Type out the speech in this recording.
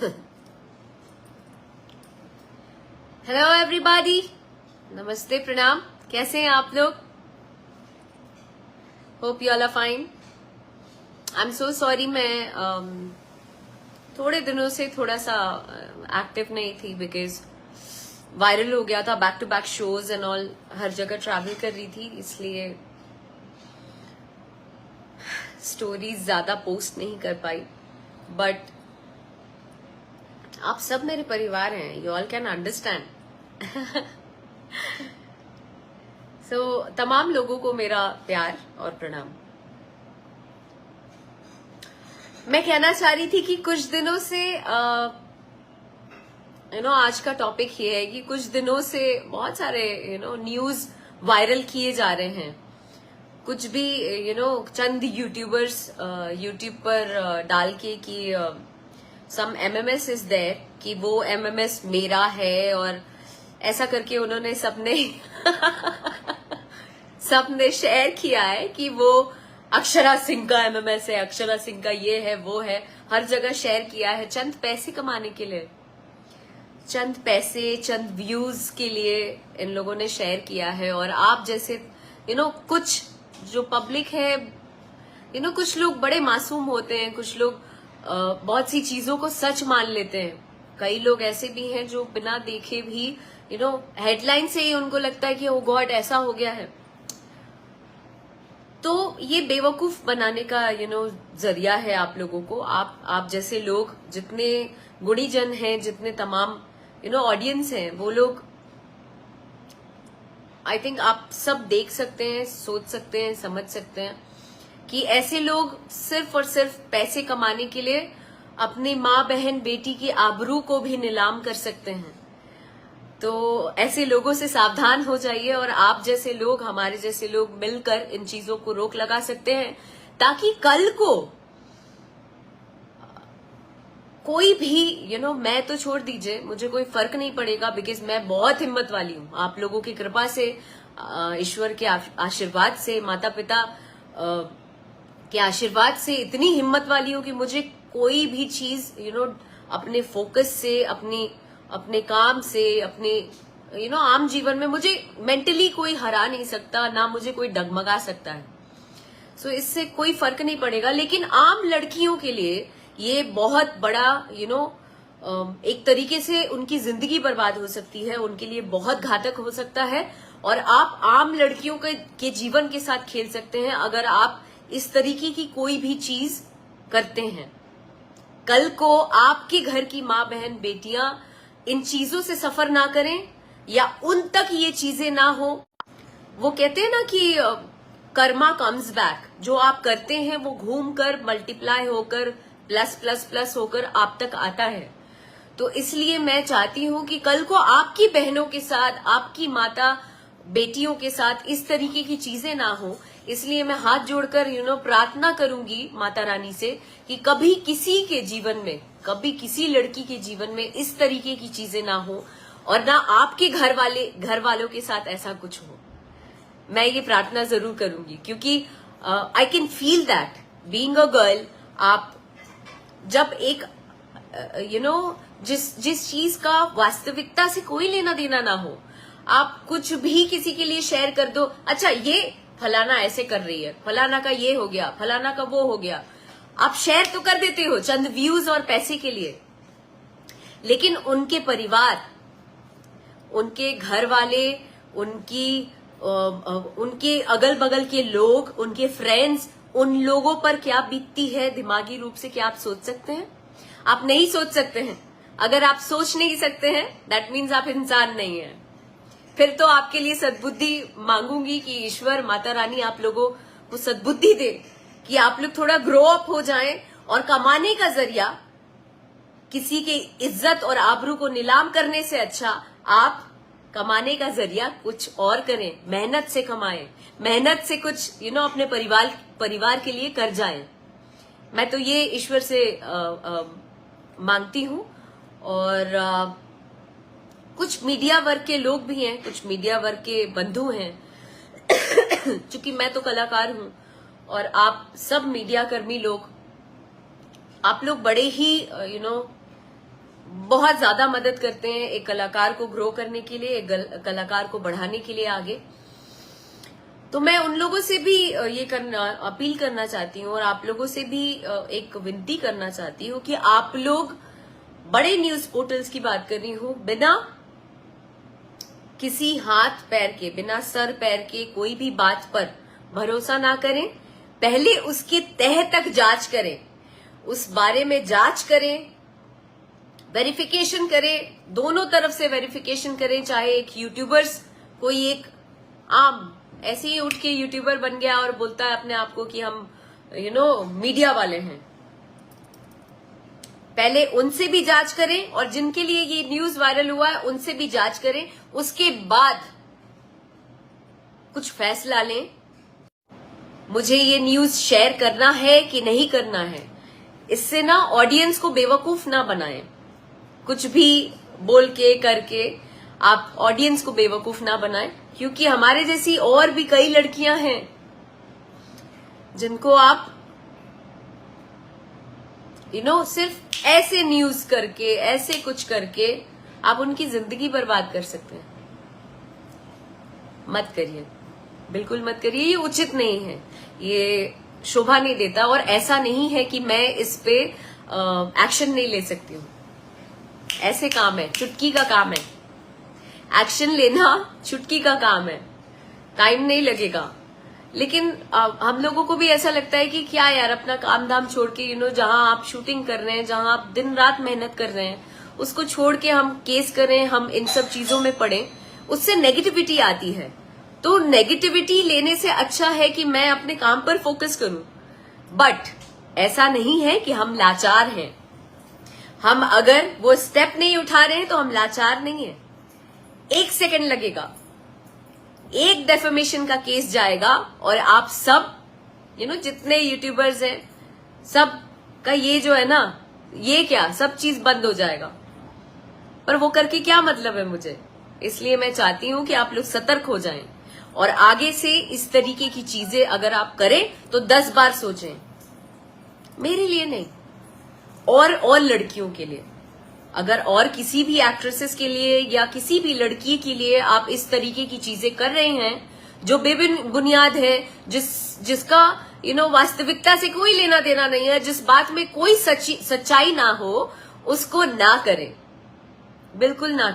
Hello everybody, नमस्ते, प्रणाम। कैसे हैं आप लोग? Hope you all are fine. I am so sorry, मैं थोड़े दिनों से थोड़ा सा एक्टिव नहीं थी बिकॉज वायरल हो गया था, back to back shows and all, हर जगह ट्रैवल कर रही थी, इसलिए स्टोरीज ज्यादा पोस्ट नहीं कर पाई। बट आप सब मेरे परिवार हैं, यू ऑल कैन अंडरस्टैंड। सो तमाम लोगों को मेरा प्यार और प्रणाम। मैं कहना चाह रही थी कि कुछ दिनों से आज का टॉपिक ये है कि कुछ दिनों से बहुत सारे न्यूज वायरल किए जा रहे हैं। कुछ भी चंद यूट्यूबर्स यूट्यूब पर डाल के कि सम MMS इज देयर, कि वो MMS मेरा है, और ऐसा करके उन्होंने सबने शेयर किया है कि वो अक्षरा सिंह का MMS है, अक्षरा सिंह का ये है वो है, हर जगह शेयर किया है चंद पैसे कमाने के लिए, चंद पैसे, चंद व्यूज के लिए इन लोगों ने शेयर किया है। और आप जैसे कुछ जो पब्लिक है, कुछ लोग बड़े मासूम होते हैं, कुछ लोग बहुत सी चीजों को सच मान लेते हैं। कई लोग ऐसे भी हैं जो बिना देखे भी हेडलाइन से ही उनको लगता है कि ओ गॉड ऐसा हो गया है। तो ये बेवकूफ बनाने का जरिया है आप लोगों को। आप जैसे लोग, जितने गुणीजन हैं, जितने तमाम ऑडियंस हैं, वो लोग आई थिंक आप सब देख सकते हैं, सोच सकते हैं, समझ सकते हैं कि ऐसे लोग सिर्फ और सिर्फ पैसे कमाने के लिए अपनी माँ, बहन, बेटी की आबरू को भी नीलाम कर सकते हैं। तो ऐसे लोगों से सावधान हो जाइए, और आप जैसे लोग, हमारे जैसे लोग मिलकर इन चीजों को रोक लगा सकते हैं, ताकि कल को कोई भी मैं तो छोड़ दीजिए, मुझे कोई फर्क नहीं पड़ेगा बिकॉज मैं बहुत हिम्मत वाली हूँ। आप लोगों की कृपा से, ईश्वर के आशीर्वाद से, माता पिता के आशीर्वाद से इतनी हिम्मत वाली हूँ कि मुझे कोई भी चीज अपने फोकस से, अपने काम से, अपने आम जीवन में मुझे मेंटली कोई हरा नहीं सकता, ना मुझे कोई डगमगा सकता है। सो इससे कोई फर्क नहीं पड़ेगा। लेकिन आम लड़कियों के लिए ये बहुत बड़ा एक तरीके से उनकी जिंदगी बर्बाद हो सकती है, उनके लिए बहुत घातक हो सकता है, और आप आम लड़कियों के जीवन के साथ खेल सकते हैं अगर आप इस तरीके की कोई भी चीज करते हैं। कल को आपके घर की माँ, बहन, बेटियां इन चीजों से सफर ना करें, या उन तक ये चीजें ना हो। वो कहते हैं ना कि कर्मा कम्स बैक, जो आप करते हैं वो घूम कर, मल्टीप्लाई होकर, प्लस प्लस प्लस होकर आप तक आता है। तो इसलिए मैं चाहती हूं कि कल को आपकी बहनों के साथ, आपकी माता, बेटियों के साथ इस तरीके की चीजें ना हो। इसलिए मैं हाथ जोड़कर प्रार्थना करूंगी माता रानी से कि कभी किसी के जीवन में, कभी किसी लड़की के जीवन में इस तरीके की चीजें ना हो, और ना आपके घर वालों के साथ ऐसा कुछ हो। मैं ये प्रार्थना जरूर करूंगी, क्योंकि I can feel that being a girl, आप जब एक जिस चीज का वास्तविकता से कोई लेना देना ना हो, आप कुछ भी किसी के लिए शेयर कर दो, अच्छा ये फलाना ऐसे कर रही है, फलाना का ये हो गया, फलाना का वो हो गया, आप शेयर तो कर देते हो चंद व्यूज और पैसे के लिए। लेकिन उनके परिवार, उनके घर वाले, उनके अगल बगल के लोग, उनके फ्रेंड्स, उन लोगों पर क्या बीतती है दिमागी रूप से, क्या आप सोच सकते हैं? आप नहीं सोच सकते हैं। अगर आप सोच नहीं सकते हैं, दैट मीन्स आप इंसान नहीं है। फिर तो आपके लिए सद्बुद्धि मांगूंगी कि ईश्वर, माता रानी आप लोगों को सद्बुद्धि दे कि आप लोग थोड़ा ग्रो अप हो जाएं, और कमाने का जरिया किसी के इज्जत और आबरू को नीलाम करने से अच्छा आप कमाने का जरिया कुछ और करें, मेहनत से कमाएं, मेहनत से कुछ अपने परिवार के लिए कर जाएं। मैं तो ये ईश्वर से मांगती हूं। और कुछ मीडिया वर्ग के लोग भी हैं, कुछ मीडिया वर्ग के बंधु हैं, चूंकि मैं तो कलाकार हूं और आप सब मीडिया कर्मी लोग, आप लोग बड़े ही बहुत ज्यादा मदद करते हैं एक कलाकार को ग्रो करने के लिए, एक कलाकार को बढ़ाने के लिए आगे। तो मैं उन लोगों से भी ये अपील करना चाहती हूँ और आप लोगों से भी एक विनती करना चाहती हूँ कि आप लोग बड़े न्यूज पोर्टल्स की बात कर रही हूँ, बिना किसी हाथ पैर के, बिना सर पैर के कोई भी बात पर भरोसा ना करें। पहले उसके तह तक जांच करें, उस बारे में जांच करें, वेरिफिकेशन करें, दोनों तरफ से वेरिफिकेशन करें। चाहे एक यूट्यूबर्स, कोई एक आम ऐसे ही उठ के यूट्यूबर बन गया और बोलता है अपने आप को कि हम मीडिया वाले हैं, पहले उनसे भी जांच करें और जिनके लिए ये न्यूज वायरल हुआ है उनसे भी जांच करें, उसके बाद कुछ फैसला लें। मुझे ये न्यूज शेयर करना है कि नहीं करना है, इससे ना ऑडियंस को बेवकूफ ना बनाएं। कुछ भी बोल के करके आप ऑडियंस को बेवकूफ ना बनाएं, क्योंकि हमारे जैसी और भी कई लड़कियां हैं जिनको आप सिर्फ ऐसे न्यूज करके, ऐसे कुछ करके आप उनकी जिंदगी बर्बाद कर सकते हैं। मत करिए, बिल्कुल मत करिए, ये उचित नहीं है, ये शोभा नहीं देता। और ऐसा नहीं है कि मैं इस पे एक्शन नहीं ले सकती हूँ, ऐसे काम है, चुटकी का काम है, एक्शन लेना चुटकी का काम है, टाइम नहीं लगेगा। लेकिन हम लोगों को भी ऐसा लगता है कि क्या यार, अपना काम धाम छोड़ के जहां आप शूटिंग कर रहे हैं, जहां आप दिन रात मेहनत कर रहे हैं, उसको छोड़ के हम केस करें, हम इन सब चीजों में पड़े, उससे नेगेटिविटी आती है। तो नेगेटिविटी लेने से अच्छा है कि मैं अपने काम पर फोकस करूं। बट ऐसा नहीं है कि हम लाचार हैं, हम अगर वो स्टेप नहीं उठा रहे हैं तो हम लाचार नहीं है। 1 सेकंड लगेगा, एक डेफेमेशन का केस जाएगा और आप सब जितने यूट्यूबर्स हैं, सब का ये जो है ना, ये क्या सब चीज बंद हो जाएगा। पर वो करके क्या मतलब है मुझे। इसलिए मैं चाहती हूं कि आप लोग सतर्क हो जाएं और आगे से इस तरीके की चीजें अगर आप करें तो 10 बार सोचें। मेरे लिए नहीं, और लड़कियों के लिए, अगर और किसी भी एक्ट्रेसेस के लिए या किसी भी लड़की के लिए आप इस तरीके की चीजें कर रहे हैं जो बेबुनियाद है, जिसका वास्तविकता से कोई लेना देना नहीं है, जिस बात में कोई सच्चाई ना हो, उसको ना करें, बिल्कुल ना।